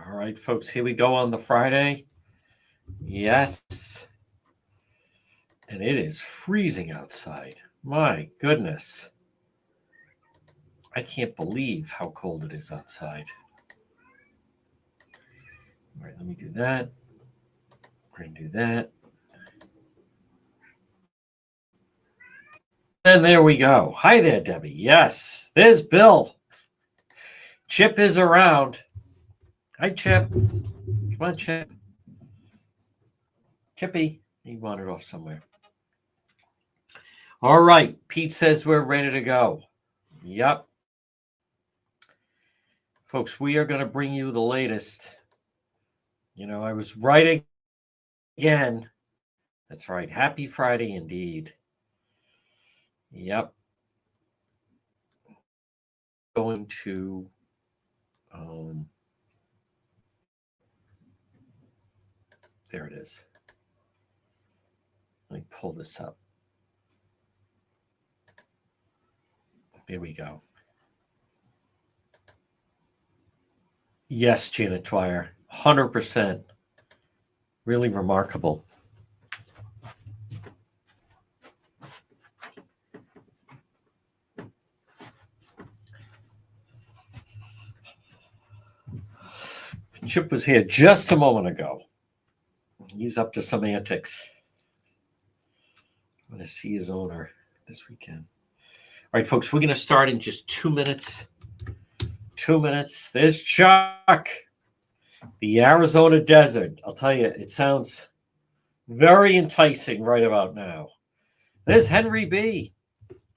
All right, folks, here we go on the Friday. Yes. And it is freezing outside. My goodness. I can't believe how cold it is outside. All right, let me do that. We're going to do that. And there we go. Hi there, Debbie. Yes, there's Bill. Chip is around. Hi, Chip. Come on, Chip. Chippy. He wandered off somewhere. All right. Pete says we're ready to go. Yep. Folks, we are going to bring you the latest. I was right again. That's right. Happy Friday indeed. Yep. Going to there it is. Let me pull this up. There we go. Yes, Janet Dwyer, 100%. Really remarkable. Chip was here just a moment ago. He's up to some antics. I'm going to see his owner this weekend. All right, folks, we're going to start in just 2 minutes. 2 minutes. There's Chuck. The Arizona desert. I'll tell you, it sounds very enticing right about now. There's Henry B.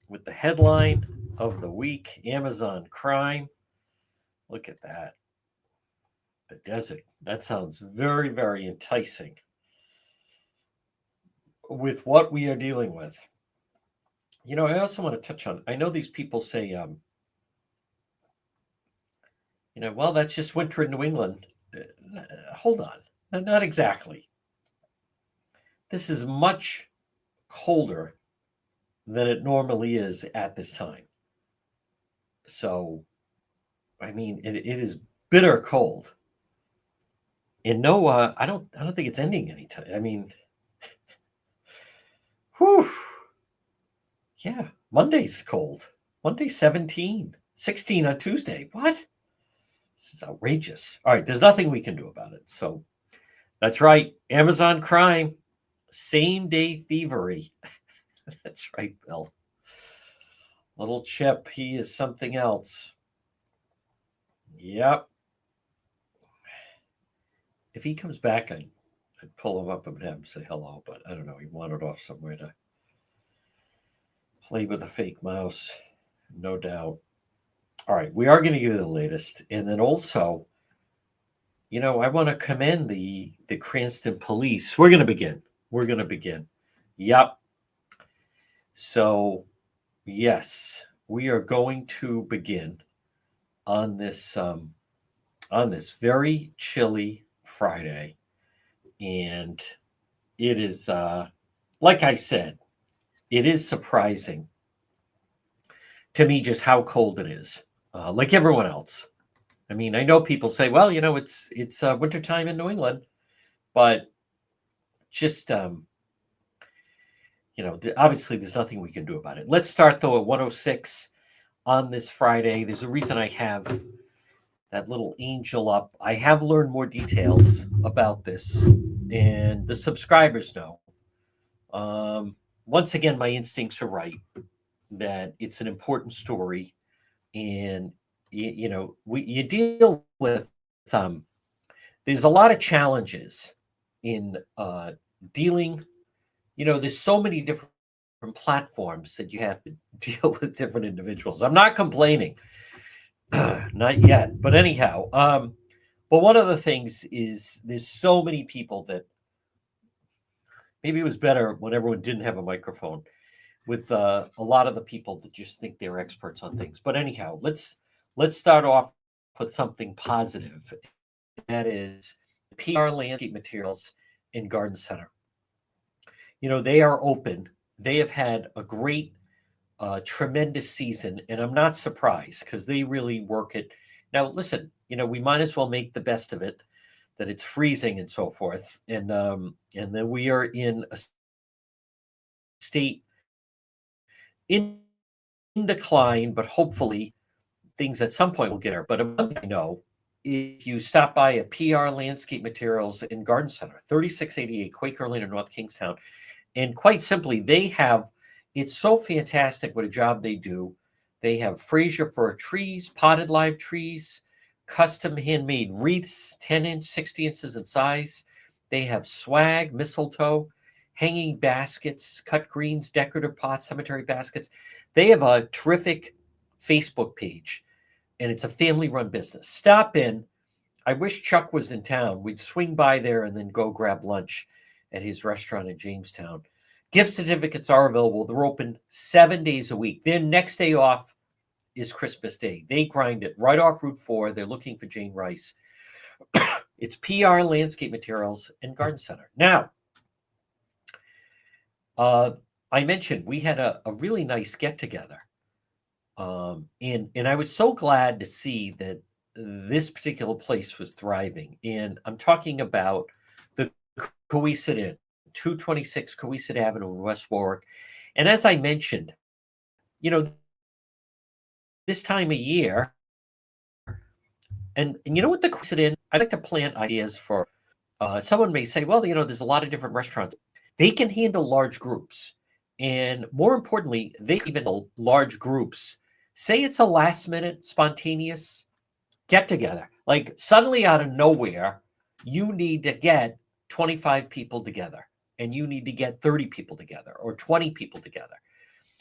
with the headline of the week, Amazon crime. Look at that. The desert. That sounds very, very enticing with what we are dealing with. I also want to touch on, I know these people say, well, that's just winter in New England. Hold on. Not exactly. This is much colder than it normally is at this time. So, I mean, it is bitter cold. And no, I don't think it's ending anytime. I mean, whew. Yeah, Monday's cold. Monday 17, 16 on Tuesday. What? This is outrageous. All right, there's nothing we can do about it. So that's right. Amazon crime, same day thievery. That's right, Bill. Little Chip, he is something else. Yep. If he comes back, I'd pull him up and have him say hello, but I don't know. He wandered off somewhere to play with a fake mouse, no doubt. All right, we are going to give you the latest. And then also, I want to commend the Cranston police. We're going to begin. Yep. So, yes, we are going to begin on this very chilly Friday. And it is, like I said, it is surprising to me just how cold it is, like everyone else. I mean, I know people say, well, it's wintertime in New England, but just, obviously there's nothing we can do about it. Let's start, though, at 106 on this Friday. There's a reason I have that little angel up. I have learned more details about this, and the subscribers know. Once again, my instincts are right, that it's an important story, and you deal with there's a lot of challenges in dealing. There's so many different platforms that you have to deal with different individuals. I'm not complaining, not yet, but anyhow, but one of the things is there's so many people that maybe it was better when everyone didn't have a microphone, with a lot of the people that just think they're experts on things. But anyhow, let's start off with something positive. That is PR Landscape Materials in Garden Center. They are open. They have had a great, tremendous season, and I'm not surprised because they really work it. Now, listen, we might as well make the best of it, that it's freezing and so forth. And then we are in a state in decline, but hopefully things at some point will get there. But I know, if you stop by a PR Landscape Materials in Garden Center, 3688 Quaker Lane in North Kingstown, and quite simply, it's so fantastic what a job they do. They have Fraser fir trees, potted live trees, custom handmade wreaths, 10-inch, 60 inches in size. They have swag, mistletoe, hanging baskets, cut greens, decorative pots, cemetery baskets. They have a terrific Facebook page, and it's a family-run business. Stop in. I wish Chuck was in town. We'd swing by there and then go grab lunch at his restaurant in Jamestown. Gift certificates are available. They're open 7 days a week. Their next day off is Christmas Day. They grind it right off Route 4. They're looking for Jane Rice. It's PR Landscape Materials and Garden Center. Now, I mentioned we had a really nice get-together. And I was so glad to see that this particular place was thriving. And I'm talking about the Coesit Inn, 226 Coesit Avenue in West Warwick. And as I mentioned, this time of year, and you know what the Coesit Inn, I like to plant ideas for, someone may say, well, there's a lot of different restaurants. They can handle large groups. And more importantly, they even handle large groups. Say it's a last minute spontaneous get together. Like suddenly out of nowhere, you need to get 25 people together, and you need to get 30 people together or 20 people together.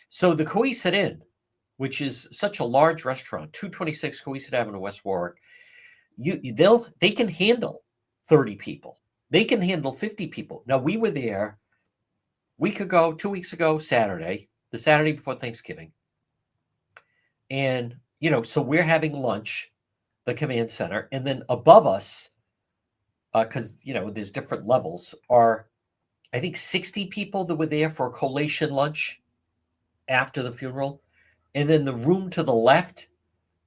So the Coesit Inn, which is such a large restaurant, 226 Coesit Avenue, West Warwick, they can handle 30 people. They can handle 50 people. Now, we were there week ago, 2 weeks ago, Saturday, the Saturday before Thanksgiving. And, so we're having lunch, the command center, and then above us, because, there's different levels, are, I think, 60 people that were there for a collation lunch after the funeral. And then the room to the left,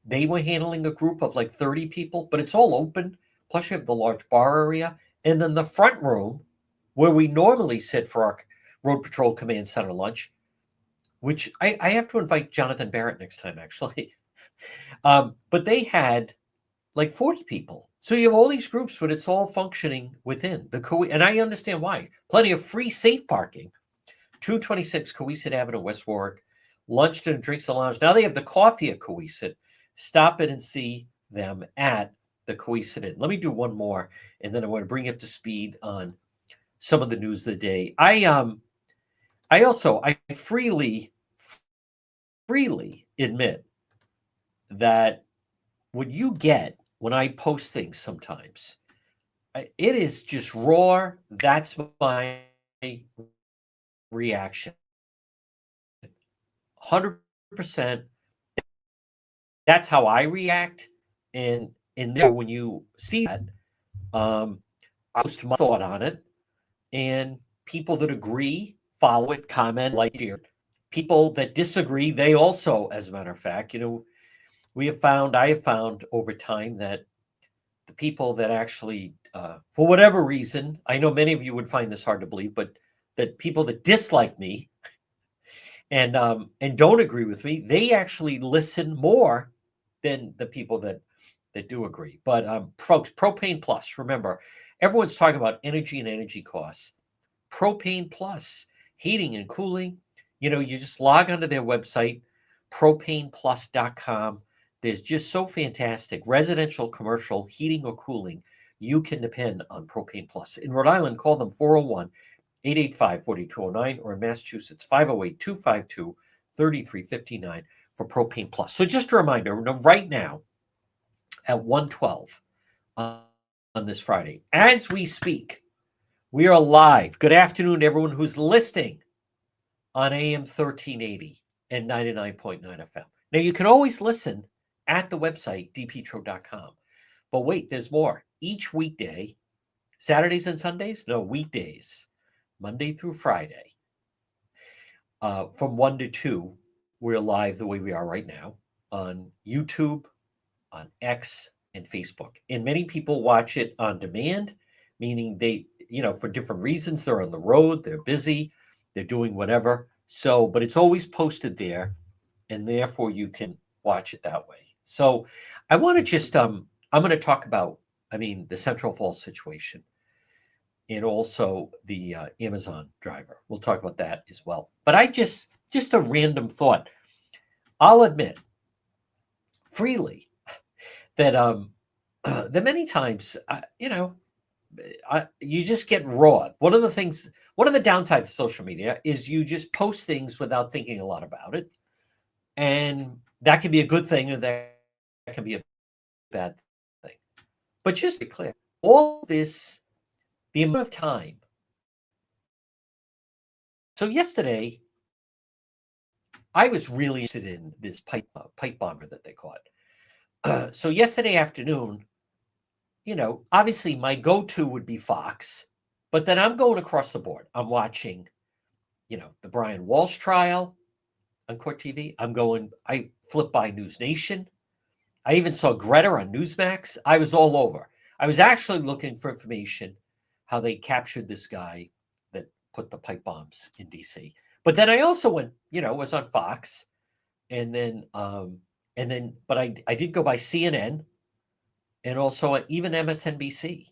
they were handling a group of like 30 people, but it's all open. Plus you have the large bar area. And then the front room, where we normally sit for our Road Patrol Command Center lunch, which I have to invite Jonathan Barrett next time, actually. But they had like 40 people. So you have all these groups, but it's all functioning within the and I understand why. Plenty of free, safe parking. 226 Coesit Avenue, West Warwick. Lunch and drinks and lounge. Now they have the coffee at Coesit. Stop in and see them at the Coesit Inn. Let me do one more, and then I want to bring you up to speed on some of the news of the day. I freely admit that what you get when I post things sometimes, it is just raw. That's my reaction. 100%. That's how I react. And there, when you see that, I post my thought on it, and people that agree follow it, comment, like it. People that disagree, they also, as a matter of fact, I have found over time that the people that actually, for whatever reason, I know many of you would find this hard to believe, but that people that dislike me and don't agree with me, they actually listen more than the people that do agree. But folks, Propane Plus, remember, everyone's talking about energy and energy costs. Propane Plus, heating and cooling, you just log onto their website, propaneplus.com. There's just so fantastic residential, commercial, heating or cooling. You can depend on Propane Plus. In Rhode Island, call them 401-885-4209, or in Massachusetts, 508-252-3359 for Propane Plus. So just a reminder, right now at 1:12 on this Friday, as we speak, we are live. Good afternoon, everyone who's listening on AM 1380 and 99.9 FM. Now, you can always listen at the website, dpetro.com. But wait, there's more. Each weekday, Saturdays and Sundays? No, weekdays, Monday through Friday, from 1 to 2, we're live the way we are right now on YouTube, on X, and Facebook. And many people watch it on demand, meaning they, for different reasons, they're on the road, they're busy, they're doing whatever. So, but it's always posted there, and therefore you can watch it that way. So, I want to just, I'm going to talk about, the Central Falls situation and also the Amazon driver. We'll talk about that as well. But just a random thought. I'll admit freely that that many times, you just get raw. One of the downsides of social media is you just post things without thinking a lot about it, and that can be a good thing, and that can be a bad thing. But just to be clear, all this, the amount of time. So yesterday, I was really interested in this pipe bomber that they caught. So yesterday afternoon, obviously my go-to would be Fox, but then I'm going across the board. I'm watching, the Brian Walsh trial on Court TV. I flip by News Nation. I even saw Greta on Newsmax. I was all over. I was actually looking for information how they captured this guy that put the pipe bombs in DC. But then I also went, was on Fox, but I did go by CNN and also even MSNBC.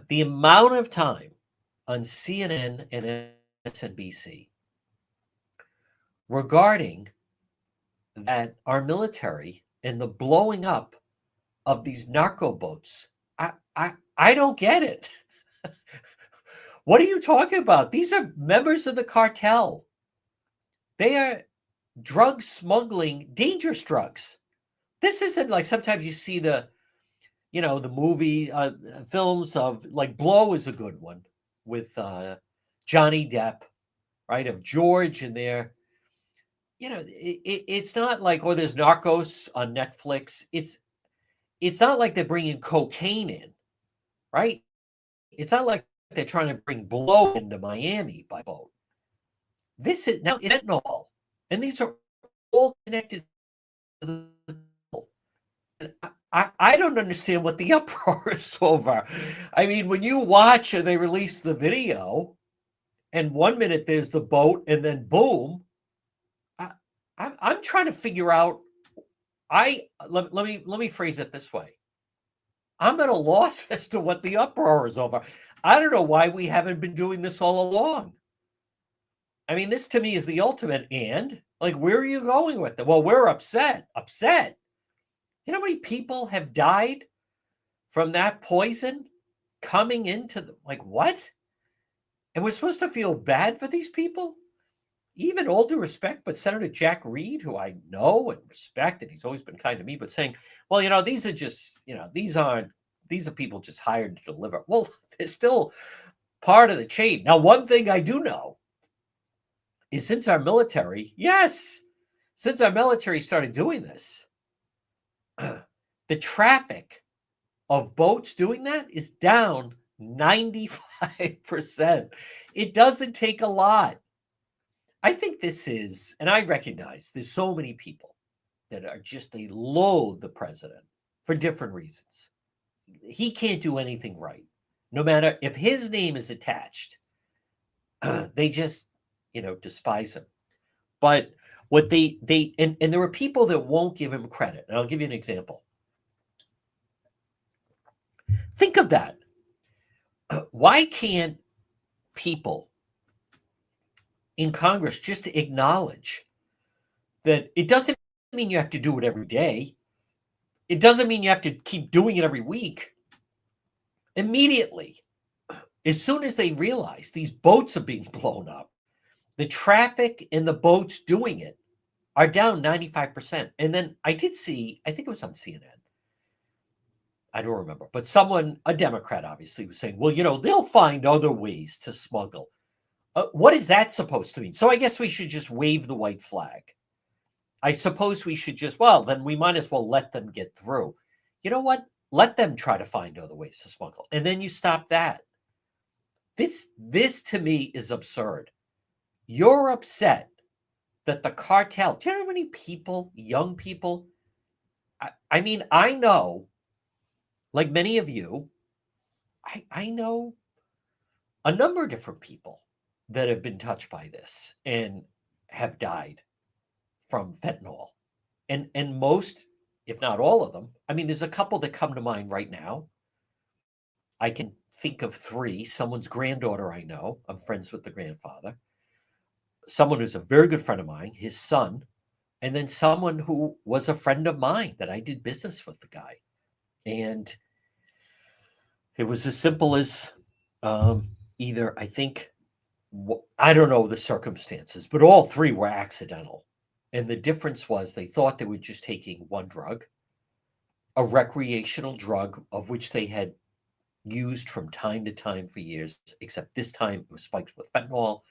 The amount of time on CNN and MSNBC regarding that our military and the blowing up of these narco boats, I don't get it. What are you talking about? These are members of the cartel. They are drug smuggling, dangerous drugs. This isn't like sometimes you see the movie films of, like, Blow is a good one with Johnny Depp, right? Of George in there. It's not like, or there's Narcos on Netflix. It's not like they're bringing cocaine in, right? It's not like they're trying to bring Blow into Miami by boat. This is now fentanyl, and these are all connected to the. I don't understand what the uproar is over. When you watch and they release the video, and 1 minute there's the boat, and then boom, I'm trying to figure out. Let me phrase it this way. I'm at a loss as to what the uproar is over. I don't know why we haven't been doing this all along. This to me is the ultimate. And like, where are you going with it? Well, we're upset. You know how many people have died from that poison coming into what? And we're supposed to feel bad for these people? Even all due respect, but Senator Jack Reed, who I know and respect, and he's always been kind to me, but saying, well, these are just, these are people just hired to deliver. Well, they're still part of the chain. Now, one thing I do know is since our military started doing this, the traffic of boats doing that is down 95%. It doesn't take a lot. I think this is, and I recognize there's so many people that are just, they loathe the president for different reasons. He can't do anything right. No matter if his name is attached, they just, despise him. But what and there are people that won't give him credit. And I'll give you an example. Think of that. Why can't people in Congress just acknowledge that it doesn't mean you have to do it every day? It doesn't mean you have to keep doing it every week. Immediately, as soon as they realize these boats are being blown up, the traffic in the boats doing it are down 95%. And then I did see, I think it was on CNN, I don't remember, but someone, a Democrat obviously, was saying, well, they'll find other ways to smuggle. What is that supposed to mean? So I guess we should just wave the white flag. I suppose we should just, then we might as well let them get through. You know what? Let them try to find other ways to smuggle. And then you stop that. This to me is absurd. You're upset that the cartel, do you know how many people, young people? I know like many of you, I know a number of different people that have been touched by this and have died from fentanyl. And most, if not all of them, I mean, there's a couple that come to mind right now. I can think of three. Someone's granddaughter I know. I'm friends with the grandfather. Someone who's a very good friend of mine, his son, and then someone who was a friend of mine that I did business with the guy. And it was as simple as either, I think, I don't know the circumstances, but all three were accidental. And the difference was they thought they were just taking one drug, a recreational drug of which they had used from time to time for years, except this time it was spiked with fentanyl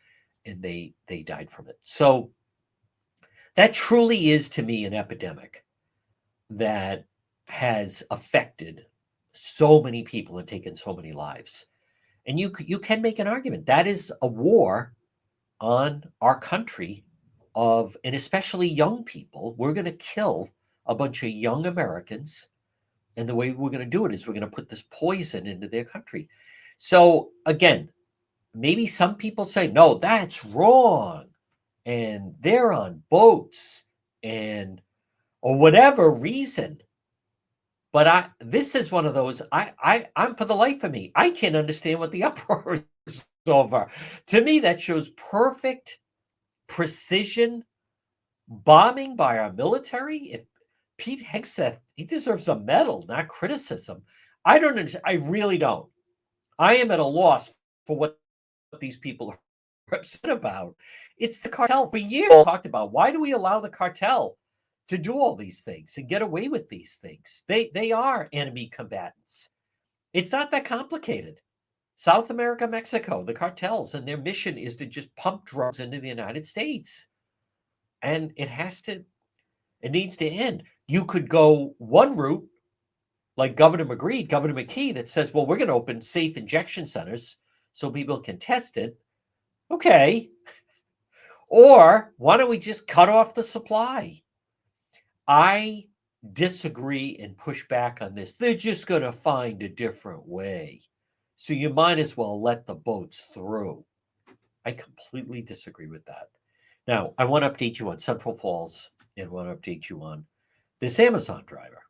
and they died from it. So that truly is to me an epidemic that has affected so many people and taken so many lives. And you can make an argument that is a war on our country of, and especially young people. We're going to kill a bunch of young Americans, and the way we're going to do it is we're going to put this poison into their country. So again, maybe some people say, no, that's wrong, and they're on boats and or whatever reason. But this is one of those, I'm for the life of me, I can't understand what the uproar is over. To me, that shows perfect precision bombing by our military. If Pete Hegseth, he deserves a medal, not criticism. I don't understand. I really don't. I am at a loss for what these people are upset about. It's the cartel. For years, we talked about, why do we allow the cartel to do all these things and get away with these things? They are enemy combatants. It's not that complicated. South America, Mexico, the cartels, and their mission is to just pump drugs into the United States. And it needs to end. You could go one route, like Governor McKee, that says, well, we're going to open safe injection centers so people can test it. Okay. Or why don't we just cut off the supply? I disagree and push back on this. They're just going to find a different way. So you might as well let the boats through. I completely disagree with that. Now, I want to update you on Central Falls and want to update you on this Amazon driver.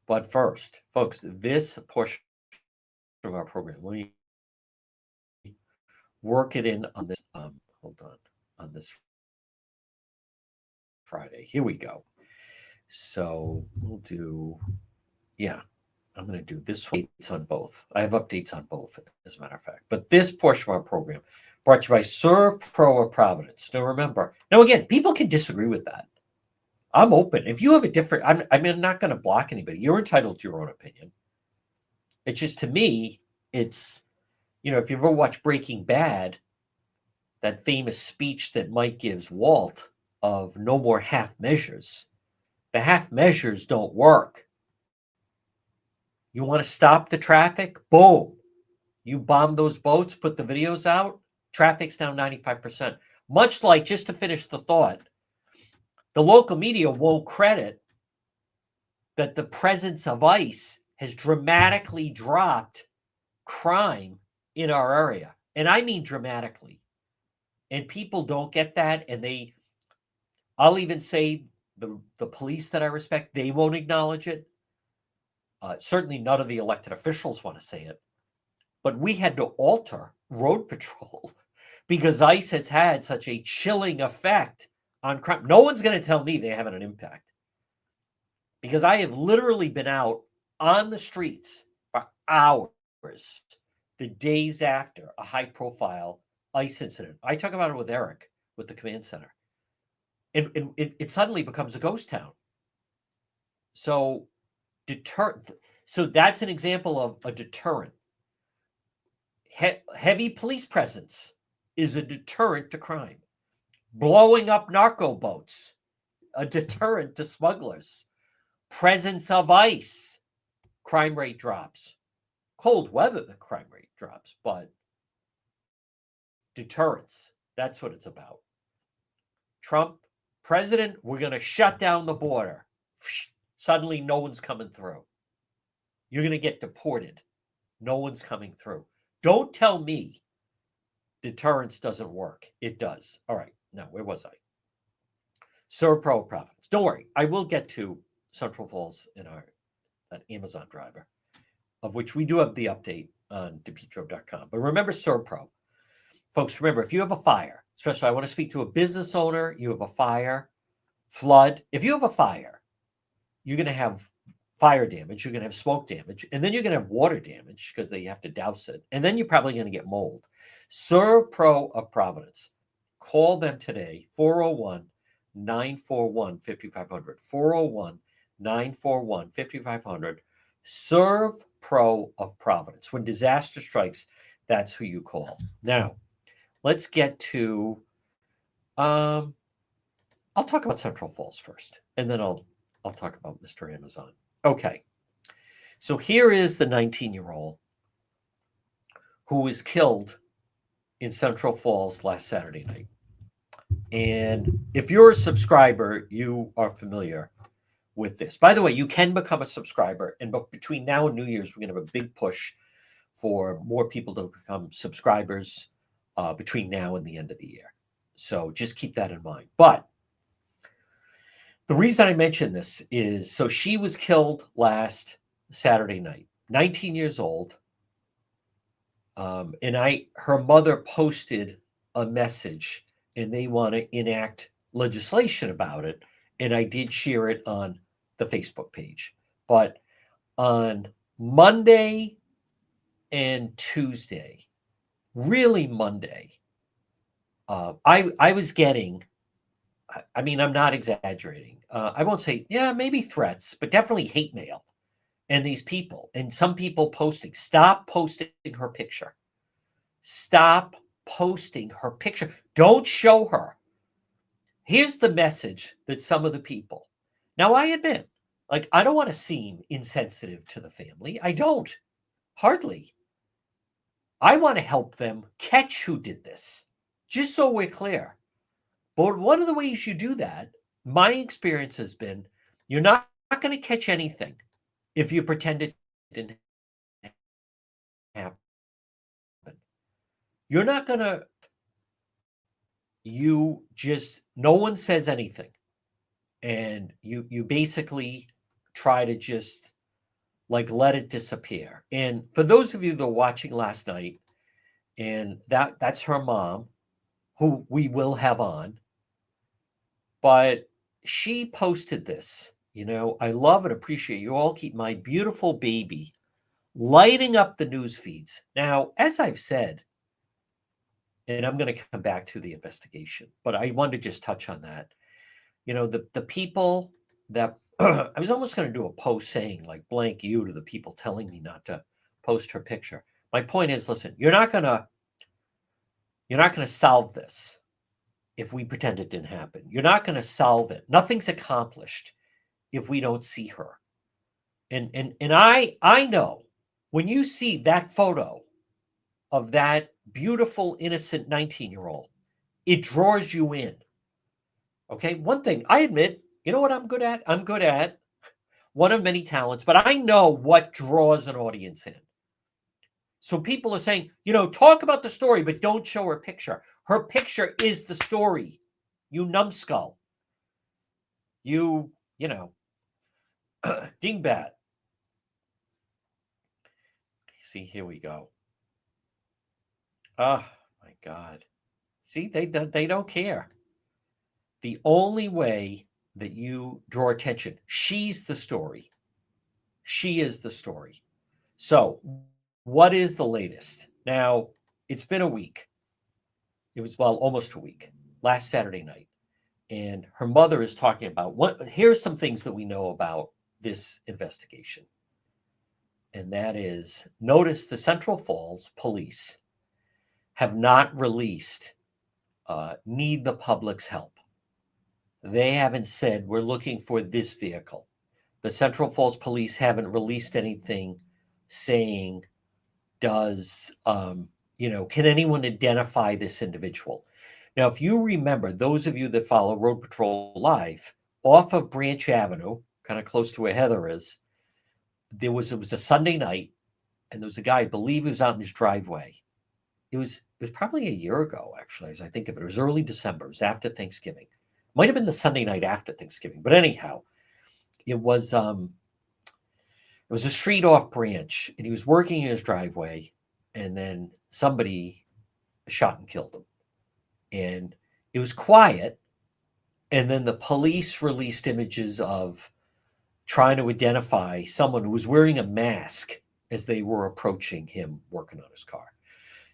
But first, folks, this portion of our program, let me work it in on this. Hold on this Friday. Here we go. So we'll do, yeah, I'm going to do this updates on both. I have updates on both, as a matter of fact. But this portion of our program brought to you by Serve Pro of Providence. Now remember, again, people can disagree with that. I'm open. If you have a different, I'm not going to block anybody. You're entitled to your own opinion. It's just, to me, it's, if you ever watch Breaking Bad, that famous speech that Mike gives Walt of no more half measures. The half measures don't work. You want to stop the traffic? Boom. You bomb those boats, put the videos out, traffic's down 95%. Much like, just to finish the thought, the local media won't credit that the presence of ICE has dramatically dropped crime in our area. And I mean dramatically. And people don't get that. And I'll even say the police that I respect, they won't acknowledge it. Certainly none of the elected officials want to say it. But we had to alter road patrol because ICE has had such a chilling effect on crime. No one's going to tell me they haven't an impact, because I have literally been out on the streets for hours the days after a high-profile ICE incident. I talk about it with Eric, with the command center. And it suddenly becomes a ghost town. So that's an example of a deterrent. Heavy police presence is a deterrent to crime. Blowing up narco boats, a deterrent to smugglers. Presence of ICE, crime rate drops. Cold weather, the crime rate drops, but deterrence, that's what it's about. Trump, president, we're going to shut down the border. Suddenly, no one's coming through. you're going to get deported. No one's coming through. Don't tell me deterrence doesn't work. It does. All right. Now, where was I? Serve Pro Providence. Don't worry. I will get to Central Falls in our that Amazon driver, of which we do have the update on DePietro.com. But remember Serve Pro. Folks, remember, if you have a fire, especially I want to speak to a business owner, you have a fire, flood. If you have a fire, you're going to have fire damage, you're going to have smoke damage, and then you're going to have water damage because they have to douse it. And then you're probably going to get mold. Serve Pro of Providence. Call them today, 401 941 5500. 401 941 5500. Serve Pro of Providence. When disaster strikes, that's who you call. Now, let's get to, I'll talk about Central Falls first, and then I'll talk about Mr. Amazon. Okay. So here is the 19-year-old who was killed in Central Falls last Saturday night. And if you're a subscriber, you are familiar with this. By the way, you can become a subscriber. And between now and New Year's, we're going to have a big push for more people to become subscribers between now and the end of the year. So just keep that in mind. But the reason I mention this is, so she was killed last Saturday night, 19 years old. And her mother posted a message, and they want to enact legislation about it. And I did share it on the Facebook page. But on Monday and Tuesday, really Monday, I was getting, I mean, I'm not exaggerating. I won't say, yeah, maybe threats, but definitely hate mail. And these people, and some people posting, stop posting her picture. Stop posting her picture. Don't show her. Here's the message that some of the people. Now, I admit, like, I don't want to seem insensitive to the family. I don't. Hardly. I want to help them catch who did this, just so we're clear. But one of the ways you do that, my experience has been, you're not going to catch anything if you pretend it didn't happen. You're not going to, no one says anything. And you basically try to just like let it disappear. And for those of you that are watching last night, and that's her mom, who we will have on, but she posted this. You know, I love and appreciate you all keep my beautiful baby lighting up the news feeds. Now, as I've said, and I'm going to come back to the investigation, but I wanted to just touch on that. You know, the people that I was almost going to do a post saying like blank you to the people telling me not to post her picture. My point is, listen, you're not going to solve this if we pretend it didn't happen. You're not going to solve it. Nothing's accomplished if we don't see her. And I know when you see that photo of that beautiful, innocent 19-year-old, it draws you in. Okay. One thing I admit, you know what I'm good at? I'm good at one of many talents, but I know what draws an audience in. So people are saying, you know, talk about the story, but don't show her picture. Her picture is the story. You numbskull. You know, dingbat. See, here we go. Oh my God. See, they don't care. The only way that you draw attention, she's the story. She is the story. So what is the latest? Now, it's been a week. It was, well, almost a week, last Saturday night. And her mother is talking about here's some things that we know about this investigation. And that is, notice the Central Falls police have not released need the public's help. They haven't said we're looking for this vehicle. The Central Falls police haven't released anything saying, can anyone identify this individual? Now, if you remember, those of you that follow Road Patrol Live, off of Branch Avenue, kind of close to where Heather is, it was a Sunday night, and there was a guy, I believe he was out in his driveway. It was probably a year ago, actually, as I think of it. It was early December. It was after Thanksgiving. Might have been the Sunday night after Thanksgiving, but anyhow, it was a street off Branch, and he was working in his driveway, and then somebody shot and killed him. And it was quiet, and then the police released images of trying to identify someone who was wearing a mask as they were approaching him working on his car.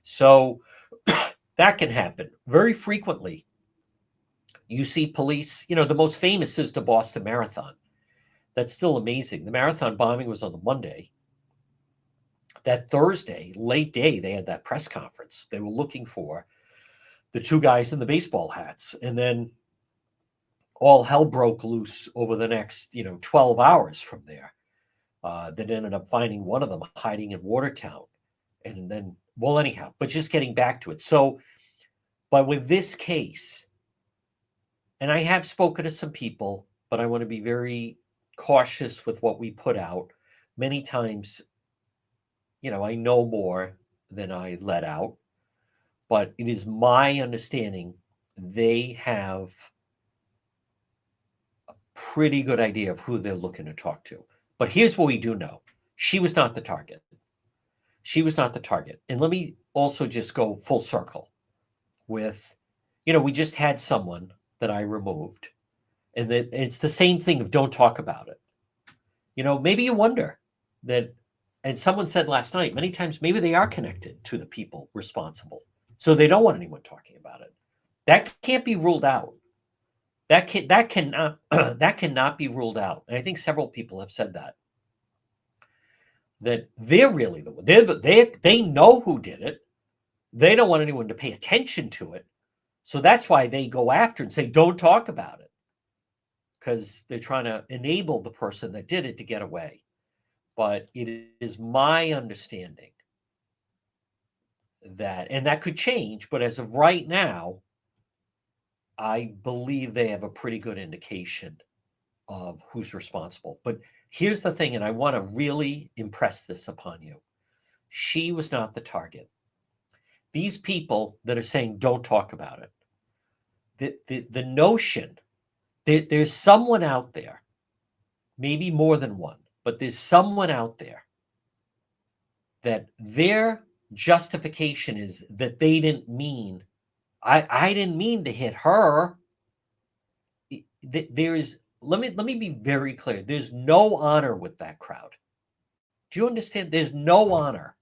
So that can happen very frequently. You see police, the most famous is the Boston Marathon. That's still amazing. The marathon bombing was on the Monday. That Thursday, late day, they had that press conference. They were looking for the two guys in the baseball hats. And then all hell broke loose over the next, 12 hours from there. That ended up finding one of them hiding in Watertown. And then, well, anyhow, but just getting back to it. So, but with this case, and I have spoken to some people, but I want to be very cautious with what we put out. Many times, I know more than I let out, but it is my understanding they have a pretty good idea of who they're looking to talk to. But here's what we do know. She was not the target. She was not the target. And let me also just go full circle with, we just had someone that I removed, and that it's the same thing of don't talk about it. Maybe you wonder that, and someone said last night, many times, maybe they are connected to the people responsible. So they don't want anyone talking about it. That can't be ruled out. That cannot be ruled out. And I think several people have said that they're really the one. They know who did it. They don't want anyone to pay attention to it. So that's why they go after and say, don't talk about it. Because they're trying to enable the person that did it to get away. But it is my understanding that, and that could change, but as of right now, I believe they have a pretty good indication of who's responsible. But here's the thing, and I want to really impress this upon you. She was not the target. These people that are saying don't talk about it, the notion that there's someone out there, maybe more than one, but there's someone out there that their justification is that they didn't mean, I didn't mean to hit her. There is, let me be very clear. There's no honor with that crowd. Do you understand? There's no honor.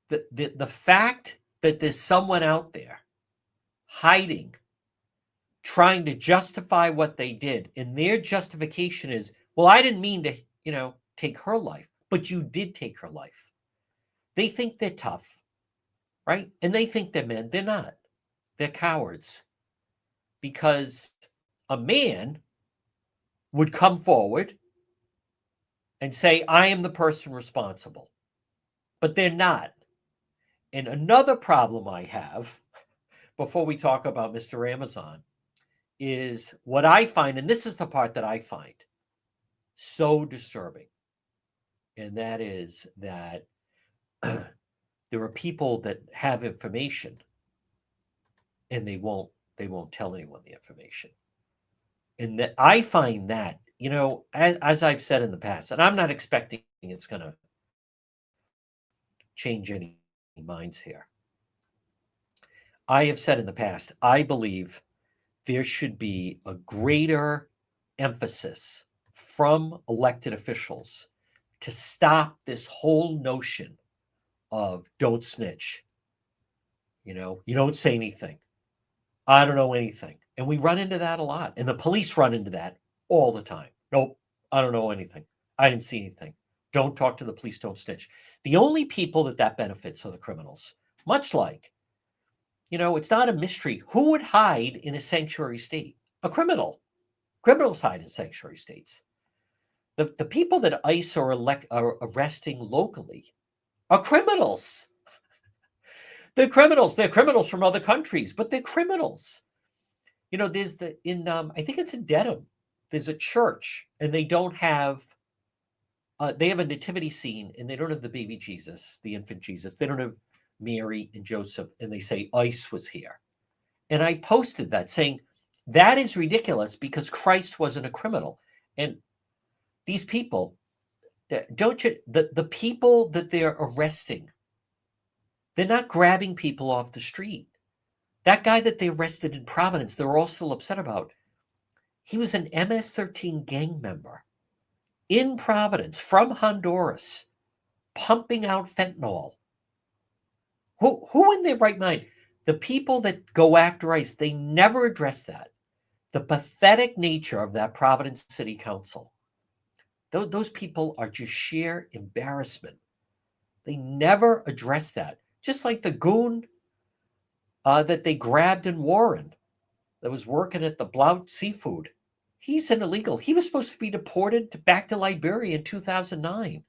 The fact that there's someone out there hiding, trying to justify what they did, and their justification is, well, I didn't mean to, take her life, but you did take her life. They think they're tough, right? And they think they're men. They're not. They're cowards. Because a man would come forward and say, I am the person responsible. But they're not. And another problem I have, before we talk about Mr. Amazon, is what I find, and this is the part that I find so disturbing, and that is that there are people that have information and they won't tell anyone the information. And that I find that, as I've said in the past, and I'm not expecting it's going to change any minds here. I have said in the past, I believe there should be a greater emphasis from elected officials to stop this whole notion of don't snitch. You don't say anything. I don't know anything. And we run into that a lot. And the police run into that all the time. Nope, I don't know anything. I didn't see anything. Don't talk to the police, don't snitch. The only people that benefits are the criminals. Much like, it's not a mystery. Who would hide in a sanctuary state? A criminal. Criminals hide in sanctuary states. The people that ICE are arresting locally are criminals. They're criminals. They're criminals from other countries, but they're criminals. There's I think it's in Dedham, there's a church, and they don't have they have a nativity scene and they don't have the baby Jesus, the infant Jesus. They don't have Mary and Joseph, and they say ICE was here. And I posted that saying, that is ridiculous because Christ wasn't a criminal. And these people, don't you, the people that they're arresting, they're not grabbing people off the street. That guy that they arrested in Providence, they're all still upset about, he was an MS-13 gang member in Providence from Honduras, pumping out fentanyl. Who in their right mind? The people that go after ICE, they never address that. The pathetic nature of that Providence City Council. Those people are just sheer embarrassment. They never address that. Just like the goon that they grabbed in Warren that was working at the Blount Seafood. He's an illegal. He was supposed to be deported back to Liberia in 2009.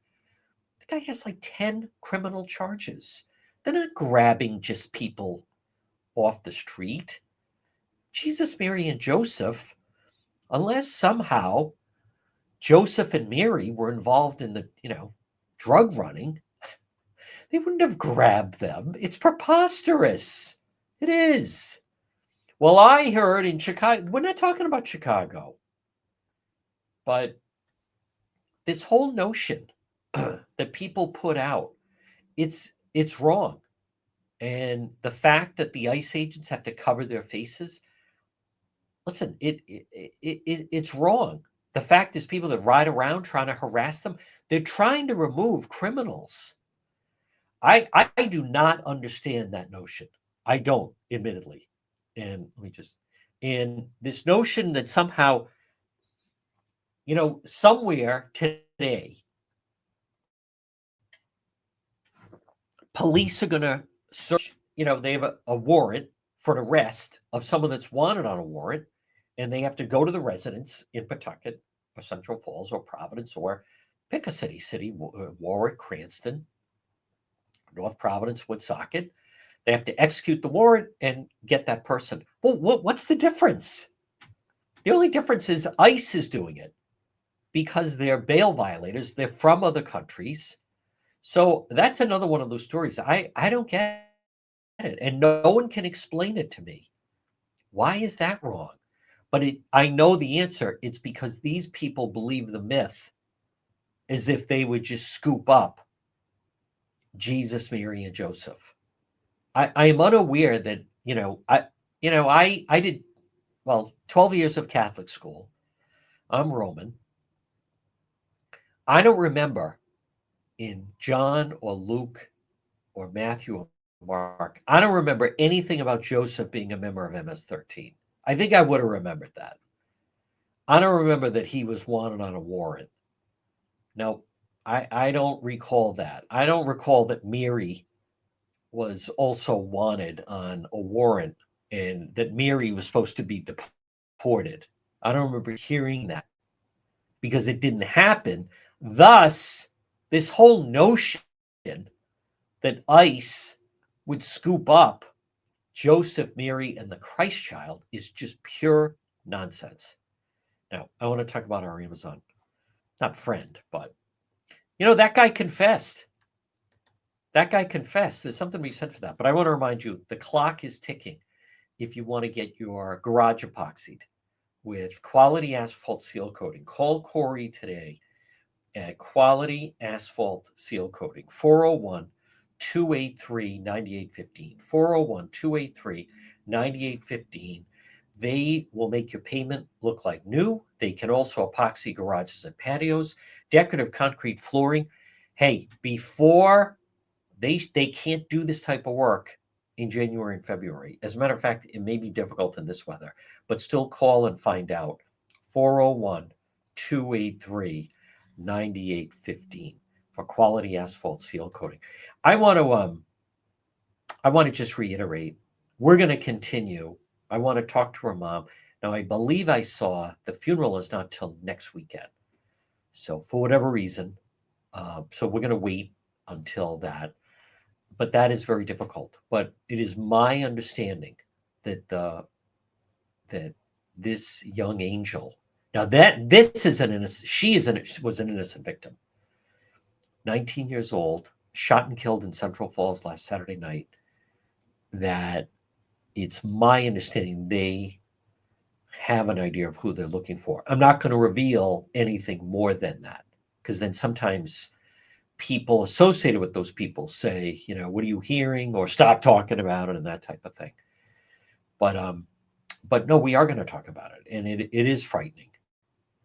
The guy has like 10 criminal charges. They're not grabbing just people off the street. Jesus, Mary, and Joseph, unless somehow Joseph and Mary were involved in the, drug running, they wouldn't have grabbed them. It's preposterous. It is. Well, I heard in Chicago, we're not talking about Chicago, but this whole notion that people put out, it's wrong. And the fact that the ICE agents have to cover their faces, listen, it's wrong. The fact is people that ride around trying to harass them, they're trying to remove criminals. I do not understand that notion. I don't, admittedly. And and this notion that somehow, somewhere today, police are going to search, they have a warrant for an arrest of someone that's wanted on a warrant, and they have to go to the residence in Pawtucket or Central Falls or Providence or pick a city, Warwick, Cranston, North Providence, Woonsocket. They have to execute the warrant and get that person. Well, what's the difference? The only difference is ICE is doing it because they're bail violators. They're from other countries. So that's another one of those stories. I don't get it. And no one can explain it to me. Why is that wrong? But I know the answer. It's because these people believe the myth as if they would just scoop up Jesus, Mary, and Joseph. I am unaware that, I did, 12 years of Catholic school. I'm Roman. I don't remember in John or Luke or Matthew or Mark, I don't remember anything about Joseph being a member of MS-13. I think I would have remembered that. I don't remember that he was wanted on a warrant. No, I don't recall that. I don't recall that Mary was also wanted on a warrant and that Mary was supposed to be deported. I don't remember hearing that because it didn't happen. Thus, this whole notion that ICE would scoop up Joseph, Mary, and the Christ child is just pure nonsense. Now, I want to talk about our Amazon, not friend, but, that guy confessed. That guy confessed. There's something we said for that. But I want to remind you, the clock is ticking if you want to get your garage epoxied with quality asphalt seal coating. Call Corey today at Quality Asphalt Seal Coating, 401-283-9815. 401-283-9815. They will make your pavement look like new. They can also epoxy garages and patios, decorative concrete flooring. Hey, before they can't do this type of work in January and February. As a matter of fact, it may be difficult in this weather, but still call and find out. 401-283-9815 for Quality Asphalt Seal Coating. I want to just reiterate, we're going to continue. I want to talk to her mom. Now, I believe I saw the funeral is not till next weekend. So for whatever reason, so we're going to wait until that. But that is very difficult. But it is my understanding that that this young angel, now that this is an innocent, was an innocent victim. 19 years old, shot and killed in Central Falls last Saturday night, that it's my understanding they have an idea of who they're looking for. I'm not going to reveal anything more than that, because then sometimes people associated with those people say, what are you hearing, or stop talking about it, and that type of thing. But no, we are going to talk about it, and it is frightening,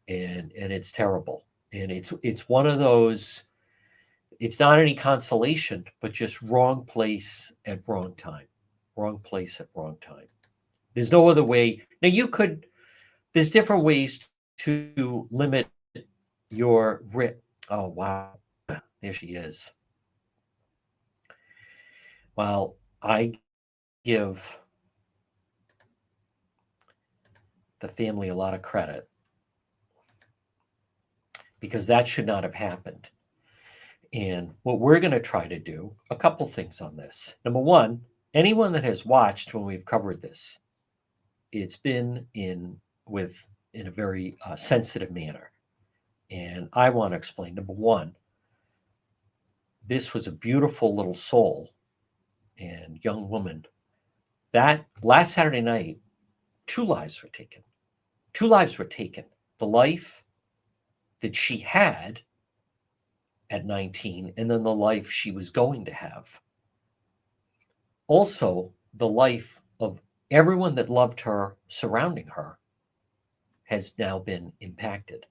and it's terrible, and it's one of those. It's not any consolation, but just wrong place at wrong time. Wrong place at wrong time. There's no other way. Now there's different ways to limit your risk. Oh, wow. There she is. Well, I give the family a lot of credit, because that should not have happened. And what we're going to try to do, a couple things on this. Number one, anyone that has watched when we've covered this, it's been in a very sensitive manner. And I want to explain. Number one, this was a beautiful little soul and young woman. That last Saturday night, 2 lives were taken. 2 lives were taken. The life that she had at 19, and then the life she was going to have. Also, the life of everyone that loved her, surrounding her, has now been impacted.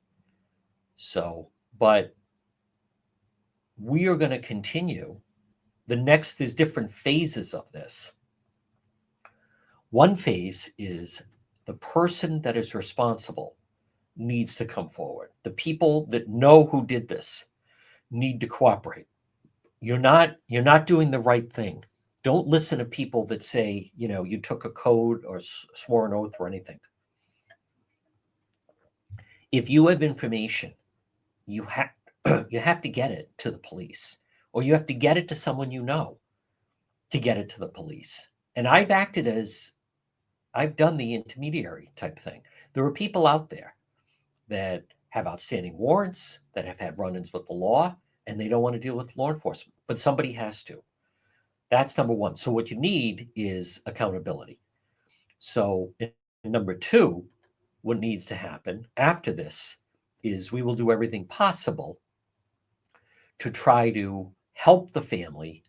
So, but we are going to continue. There's different phases of this. One phase is the person that is responsible needs to come forward. The people that know who did this need to cooperate. You're not doing the right thing. Don't listen to people that say, you took a code or swore an oath or anything. If you have information, you have to get it to the police, or you have to get it to someone to get it to the police. And I've done the intermediary type thing. There are people out there that have outstanding warrants, that have had run-ins with the law, and they don't want to deal with law enforcement, but somebody has to. That's number one. So what you need is accountability. So number two, what needs to happen after this is we will do everything possible to try to help the family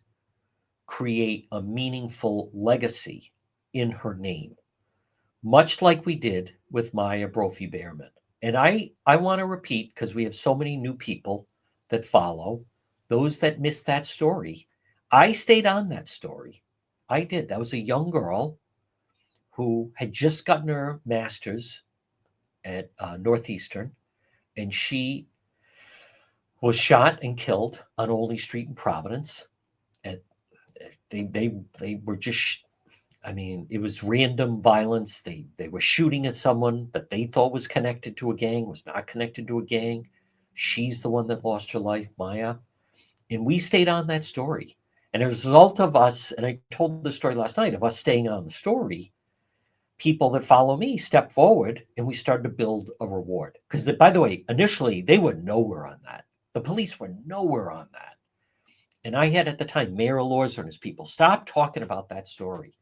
create a meaningful legacy in her name, much like we did with Maya Brophy Behrman. And I want to repeat, because we have so many new people that follow, those that missed that story. I stayed on that story. I did. That was a young girl who had just gotten her master's at Northeastern, and she was shot and killed on Olney Street in Providence. They were just, it was random violence. They were shooting at someone that they thought was connected to a gang, was not connected to a gang. She's the one that lost her life, Maya. And we stayed on that story. And as a result of us, and I told the story last night, of us staying on the story, people that follow me stepped forward, and we started to build a reward. Because, by the way, initially, they were nowhere on that. The police were nowhere on that. And I had at the time Mayor Elorza and his people stop talking about that story.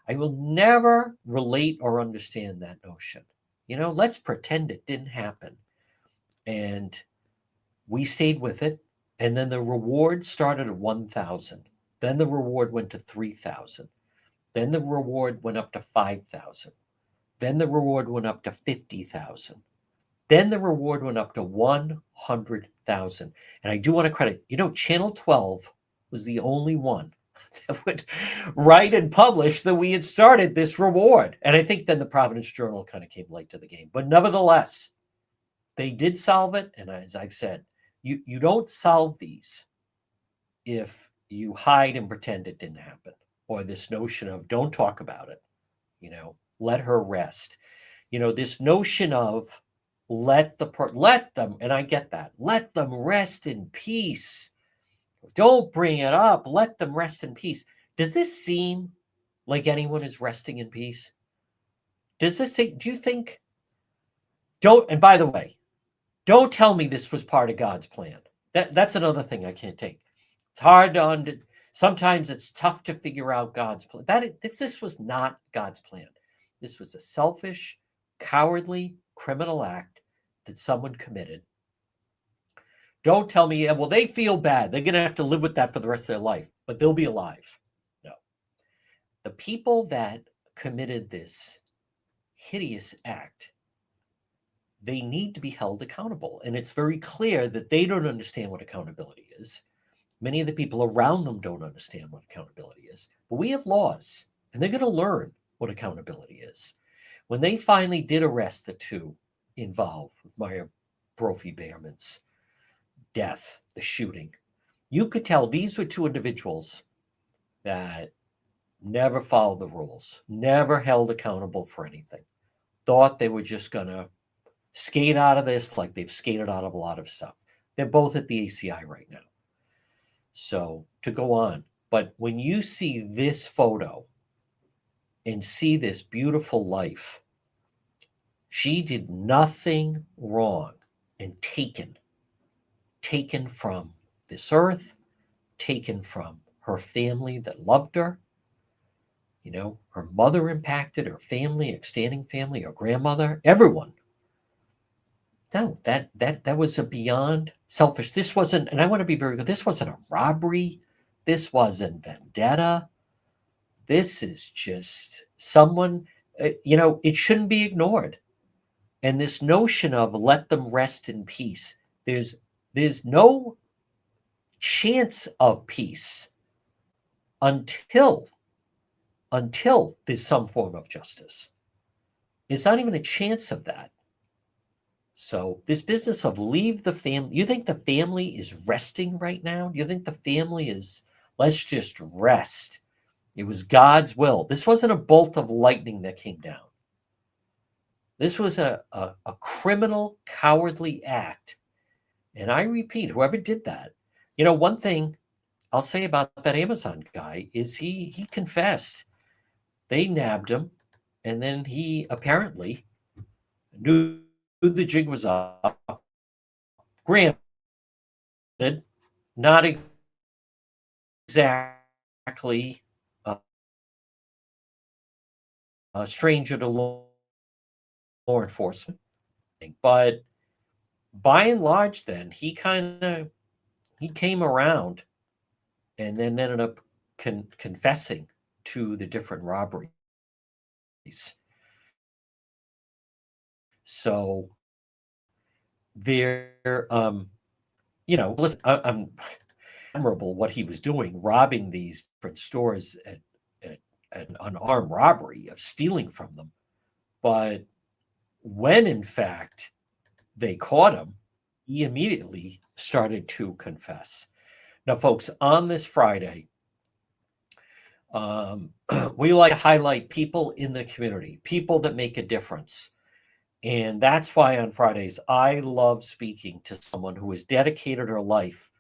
I will never relate or understand that notion. Let's pretend it didn't happen. And we stayed with it. And then the reward started at 1,000. Then the reward went to 3,000. Then the reward went up to 5,000. Then the reward went up to 50,000. Then the reward went up to 100,000. And I do want to credit, Channel 12 was the only one that would write and publish that we had started this reward. And I think then the Providence Journal kind of came late to the game. But nevertheless, they did solve it. And as I've said, you don't solve these if you hide and pretend it didn't happen, or this notion of don't talk about it, let her rest. This notion of let them, and I get that, let them rest in peace. Don't bring it up. Let them rest in peace. Does this seem like anyone is resting in peace? Do you think, and by the way, don't tell me this was part of God's plan. That's another thing I can't take. It's hard to sometimes it's tough to figure out God's plan. This was not God's plan. This was a selfish, cowardly, criminal act that someone committed. Don't tell me, well, they feel bad. They're going to have to live with that for the rest of their life, but they'll be alive. No. The people that committed this hideous act, they need to be held accountable. And it's very clear that they don't understand what accountability is. Many of the people around them don't understand what accountability is. But we have laws, and they're going to learn what accountability is. When they finally did arrest the two involved with Maya Brophy Behrman's death, the shooting, you could tell these were two individuals that never followed the rules, never held accountable for anything, thought they were just going to skate out of this like they've skated out of a lot of stuff. They're both at the ACI right now. So to go on, but when you see this photo and see this beautiful life, she did nothing wrong and taken from this earth, taken from her family that loved her, her mother impacted, her family, extending family, her grandmother, everyone. No, that was a beyond selfish. This wasn't, and I want to be very good, this wasn't a robbery. This wasn't vendetta. This is just someone, it shouldn't be ignored. And this notion of let them rest in peace, there's no chance of peace until there's some form of justice. It's not even a chance of that. So this business of leave the family, you think the family is resting right now? Do you think the family is, let's just rest? It was God's will. This wasn't a bolt of lightning that came down. This was a criminal, cowardly act. And I repeat, whoever did that, one thing I'll say about that Amazon guy is he confessed. They nabbed him, and then he apparently knew the jig was up. Granted, not exactly a stranger to law enforcement, but by and large, then he came around and then ended up confessing to the different robberies. So there, listen, I'm admirable what he was doing, robbing these different stores at an armed robbery, of stealing from them. But when in fact they caught him, he immediately started to confess. Now, folks, on this Friday, we like to highlight people in the community, people that make a difference. And that's why on Fridays, I love speaking to someone who has dedicated her life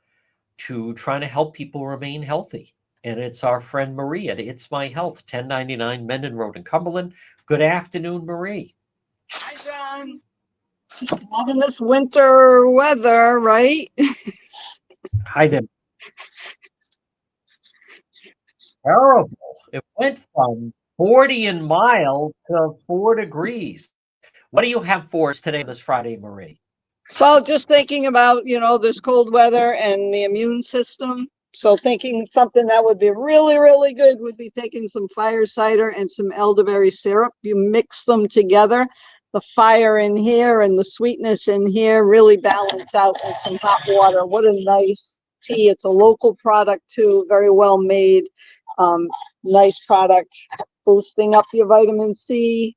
to trying to help people remain healthy. And it's our friend Marie at It's My Health, 1099 Mendon Road in Cumberland. Good afternoon, Marie. Hi, John. Loving this winter weather, right? Hi there. Terrible. It went from 40 and mild to 4 degrees. What do you have for us today, this Friday, Marie? Well, just thinking about, this cold weather and the immune system. So thinking something that would be really, really good would be taking some fire cider and some elderberry syrup. You mix them together. The fire in here and the sweetness in here really balance out with some hot water. What a nice tea. It's a local product too, very well made. Nice product, boosting up your vitamin C.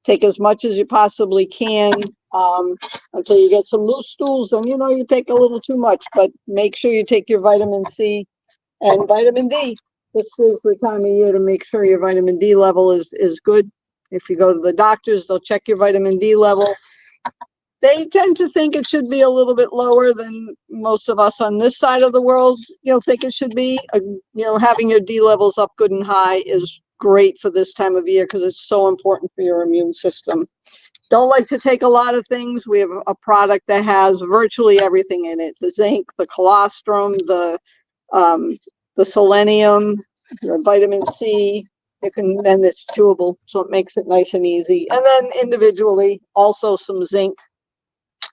Take as much as you possibly can until you get some loose stools, and you take a little too much, but make sure you take your vitamin C and vitamin D. This is the time of year to make sure your vitamin D level is good. If you go to the doctors, they'll check your vitamin D level. They tend to think it should be a little bit lower than most of us on this side of the world, think it should be. Having your D levels up good and high is great for this time of year because it's so important for your immune system. don't like to take a lot of things, we have a product that has virtually everything in it: the zinc, the colostrum, um, the selenium, the vitamin C. You can, and it's chewable, so it makes it nice and easy. And then individually, also some zinc,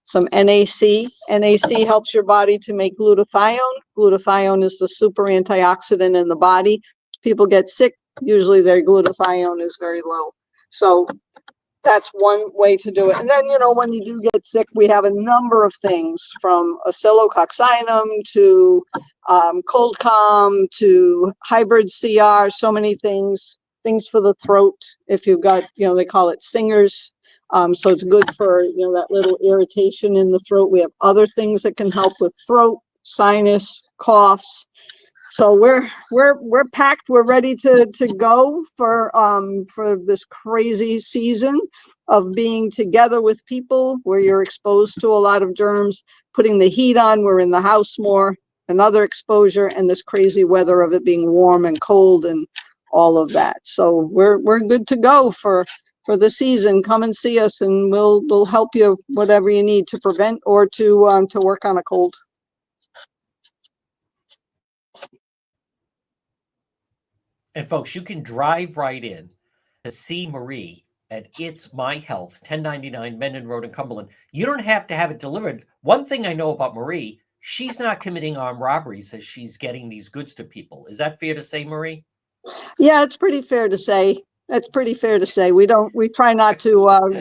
some NAC. NAC helps your body to make glutathione. Glutathione is the super antioxidant in the body. People get sick, usually their glutathione is very low. So that's one way to do it. And then, when you do get sick, we have a number of things from oscillococcinum to cold calm to hybrid CR, so many things for the throat. If you've got, they call it singers. So it's good for, that little irritation in the throat. We have other things that can help with throat, sinus, coughs. So we're packed. We're ready to go for this crazy season of being together with people where you're exposed to a lot of germs, putting the heat on. We're in the house more, another exposure, and this crazy weather of it being warm and cold and all of that. So we're good to go for the season. Come and see us, and we'll help you whatever you need to prevent or to work on a cold. And folks, you can drive right in to see Marie at It's My Health, 1099 Mendon Road in Cumberland. You don't have to have it delivered. One thing I know about Marie, she's not committing armed robberies as she's getting these goods to people. Is that fair to say, Marie? Yeah, it's pretty fair to say. That's pretty fair to say. We try not to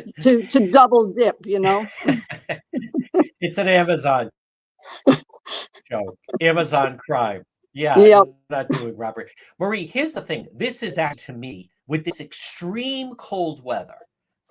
double dip, It's an Amazon joke, Amazon crime. Yeah, Yep. not doing robbery. Marie, here's the thing. This is actually to me with this extreme cold weather.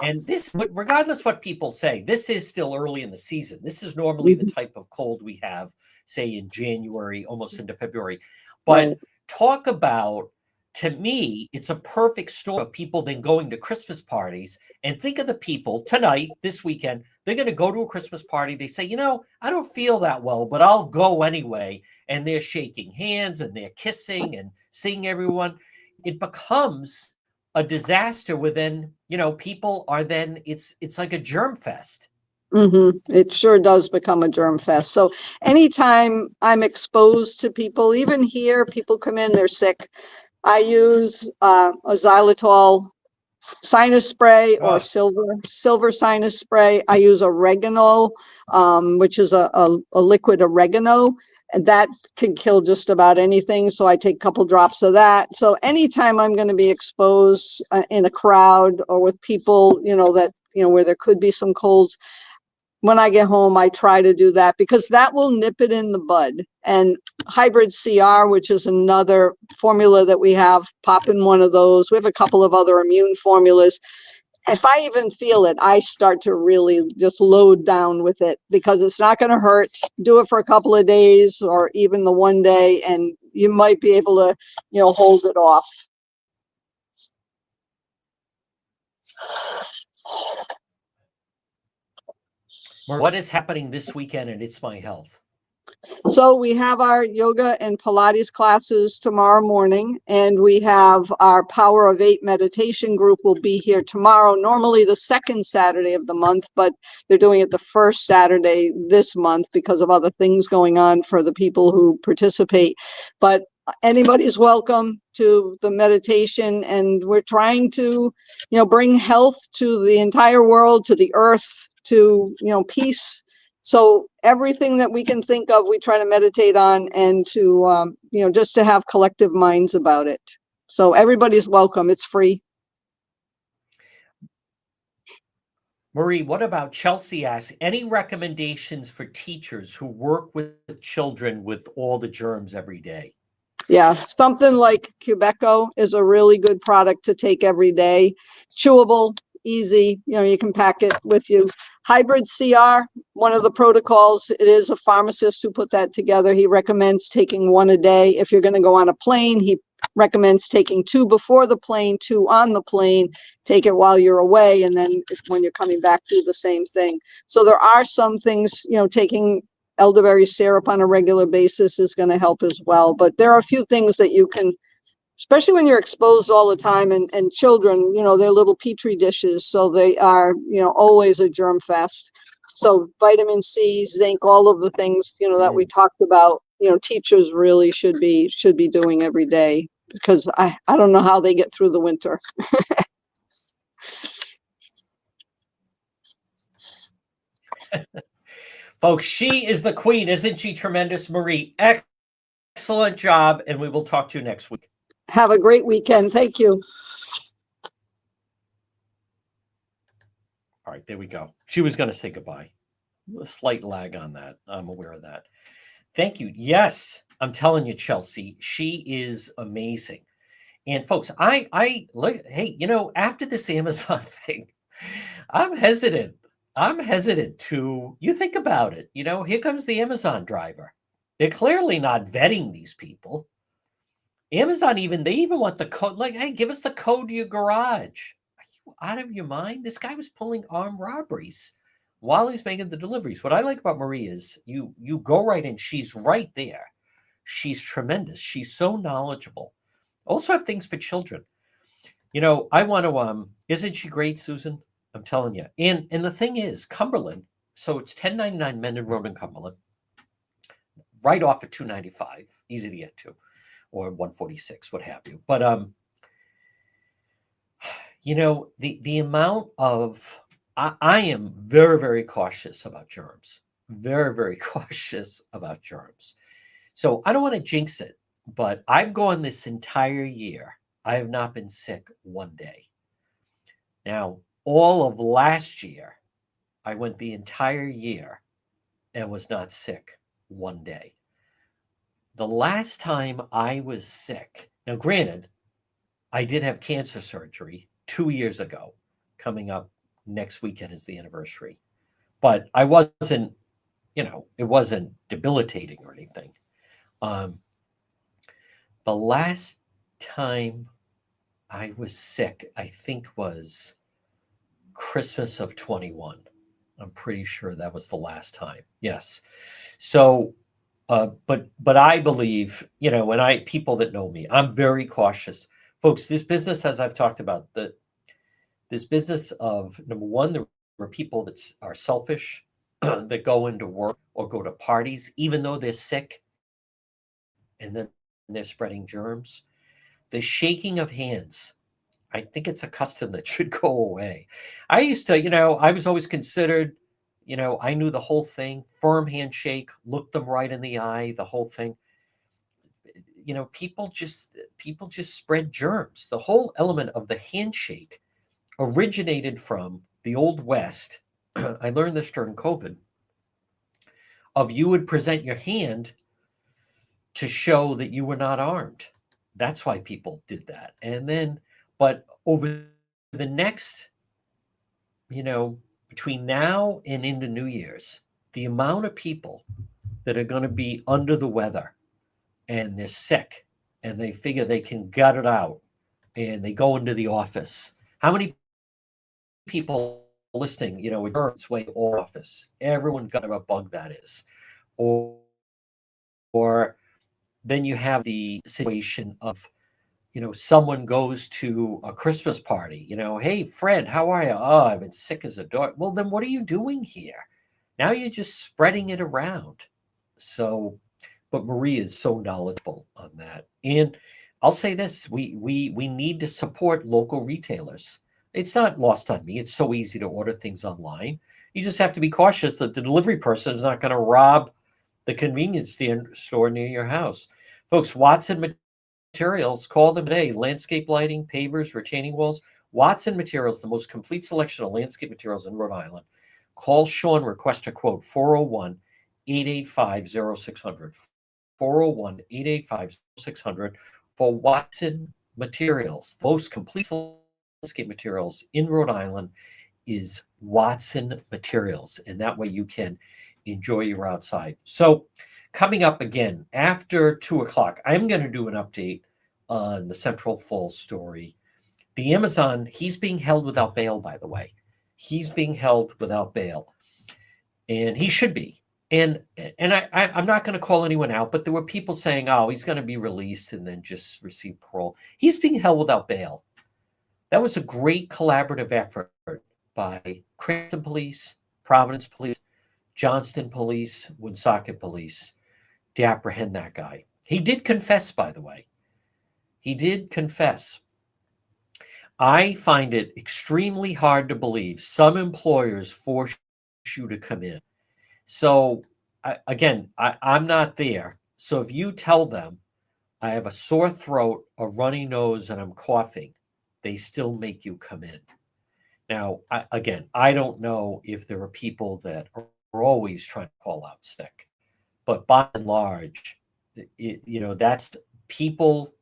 And this, regardless what people say, this is still early in the season. This is normally the type of cold we have, say, in January, almost into February. But Right. talk about, to me, it's a perfect storm of people then going to Christmas parties. And think of the people tonight, this weekend, they're going to go to a Christmas party. They say, I don't feel that well, but I'll go anyway. And they're shaking hands and they're kissing and seeing everyone. It becomes a disaster within, people are then, it's like a germ fest. It sure does become a germ fest. So anytime I'm exposed to people, even here, people come in, they're sick. I use a xylitol sinus spray or Oh, silver sinus spray. I use oregano, which is a liquid oregano, and that can kill just about anything. So I take a couple drops of that. So anytime I'm going to be exposed in a crowd or with people, that where there could be some colds, when I get home, I try to do that because that will nip it in the bud. And hybrid CR, which is another formula that we have, pop in one of those. We have a couple of other immune formulas. If I even feel it, I start to really just load down with it because it's not going to hurt. Do it for a couple of days or even the one day, and you might be able to, hold it off. what is happening this weekend at It's My Health? So we have our yoga and Pilates classes tomorrow morning, and we have our Power of Eight meditation group will be here tomorrow, normally the second Saturday of the month, but they're doing it the first Saturday this month because of other things going on for the people who participate. But anybody's welcome to the meditation, and we're trying to, bring health to the entire world, to the earth, to, peace. So everything that we can think of, we try to meditate on and to, just to have collective minds about it. So everybody's welcome. It's free. Marie, what about Chelsea asks, any recommendations for teachers who work with children with all the germs every day? Yeah, something like Quebeco is a really good product to take every day. Chewable, easy, you can pack it with you. Hybrid CR, one of the protocols, it is a pharmacist who put that together. He recommends taking one a day. If you're going to go on a plane, he recommends taking 2 before the plane, 2 on the plane, take it while you're away, and then when you're coming back, do the same thing. So there are some things, taking elderberry syrup on a regular basis is going to help as well. But there are a few things that you can especially when you're exposed all the time, and children, they're little petri dishes, so they are, always a germ fest. So vitamin C, zinc, all of the things, that we talked about, teachers really should be doing every day, because I don't know how they get through the winter. Folks, she is the queen. Isn't she tremendous, Marie? Excellent job, and we will talk to you next week. Have a great weekend. Thank you. All right, there we go. She was going to say goodbye. A slight lag on that. I'm aware of that. Thank you. Yes, I'm telling you, Chelsea, she is amazing. And folks, I look, hey, after this Amazon thing, I'm hesitant. I'm hesitant to, you think about it, here comes the Amazon driver. They're clearly not vetting these people. Amazon they even want the code, like, hey, give us the code to your garage. Are you out of your mind? This guy was pulling armed robberies while he's making the deliveries. What I like about Marie is you go right in. She's right there. She's tremendous. She's so knowledgeable. Also have things for children. I want to, isn't she great, Susan? I'm telling you. And the thing is, Cumberland, so it's 1099 Mendon Road in Cumberland, right off at 295, easy to get to, or 146, what have you. But the amount of, I am very, very cautious about germs. Very, very cautious about germs. So I don't want to jinx it, but I've gone this entire year. I have not been sick one day. Now, all of last year, I went the entire year and was not sick one day. The last time I was sick, now granted, I did have cancer surgery 2 years ago. Coming up next weekend is the anniversary. But I wasn't, it wasn't debilitating or anything. The last time I was sick, I think, was Christmas of 21. I'm pretty sure that was the last time. Yes. So, but I believe, and people that know me, I'm very cautious, folks. This business, as I've talked about, this business of, number one, there are people that are selfish, that go into work or go to parties, even though they're sick, and then they're spreading germs. The shaking of hands, I think it's a custom that should go away. I used to, I was always considered, I knew the whole thing, firm handshake, looked them right in the eye, the whole thing. People just spread germs. The whole element of the handshake originated from the Old West. I learned this during COVID, of you would present your hand to show that you were not armed. That's why people did that. And then, but over the next, between now and into New Year's, the amount of people that are going to be under the weather and they're sick and they figure they can gut it out and they go into the office. How many people listening, it's way office? Everyone got a bug that is. Or then you have the situation of, someone goes to a Christmas party, hey, Fred, how are you? Oh, I've been sick as a dog. Well, then what are you doing here? Now you're just spreading it around. So, but Marie is so knowledgeable on that. And I'll say this, we need to support local retailers. It's not lost on me. It's so easy to order things online. You just have to be cautious that the delivery person is not going to rob the convenience store near your house. Folks, Watson Materials, call them today. Landscape lighting, pavers, retaining walls. Watson Materials, the most complete selection of landscape materials in Rhode Island. Call Sean, request a quote, 401-885-0600. 401-885-0600 for Watson Materials. The most complete landscape materials in Rhode Island is Watson Materials. And that way you can enjoy your outside. So coming up again after 2:00, I'm going to do an update on the Central Falls story. The Amazon, he's being held without bail, by the way. He's being held without bail. And he should be. I'm not going to call anyone out, but there were people saying, "Oh, he's going to be released and then just receive parole." He's being held without bail. That was a great collaborative effort by Cranston Police, Providence Police, Johnston Police, Woonsocket Police to apprehend that guy. He did confess, by the way. He did confess. I find it extremely hard to believe some employers force you to come in. So, I'm not there. So if you tell them I have a sore throat, a runny nose, and I'm coughing, they still make you come in. Now, I don't know if there are people that are always trying to call out sick, but by and large, that's people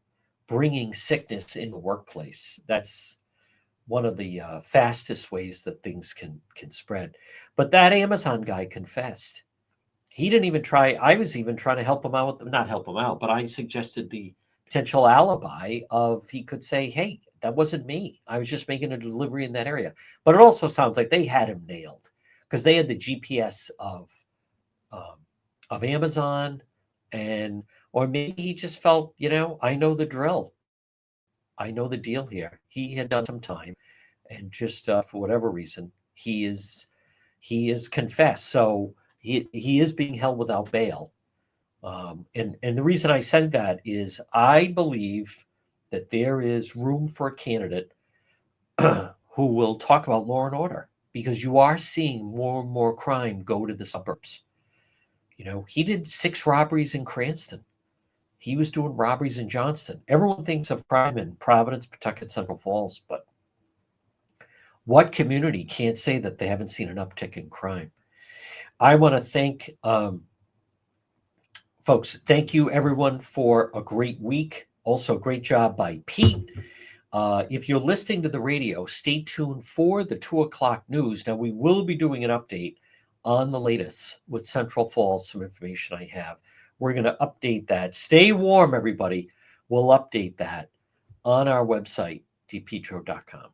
bringing sickness in the workplace. That's one of the fastest ways that things can spread. But that Amazon guy confessed. He didn't even try. I was even trying to help him out, not help him out, but I suggested the potential alibi of he could say, "Hey, that wasn't me. I was just making a delivery in that area." But it also sounds like they had him nailed because they had the GPS of Amazon, and or maybe he just felt, I know the drill. I know the deal here. He had done some time, and just for whatever reason, he is confessed. So he is being held without bail. And the reason I said that is I believe that there is room for a candidate who will talk about law and order because you are seeing more and more crime go to the suburbs. He did 6 robberies in Cranston. He was doing robberies in Johnston. Everyone thinks of crime in Providence, Pawtucket, Central Falls, but what community can't say that they haven't seen an uptick in crime? I want to thank folks. Thank you, everyone, for a great week. Also, great job by Pete. If you're listening to the radio, stay tuned for the 2:00 news. Now, we will be doing an update on the latest with Central Falls, some information I have. We're going to update that. Stay warm, everybody. We'll update that on our website, dpetro.com.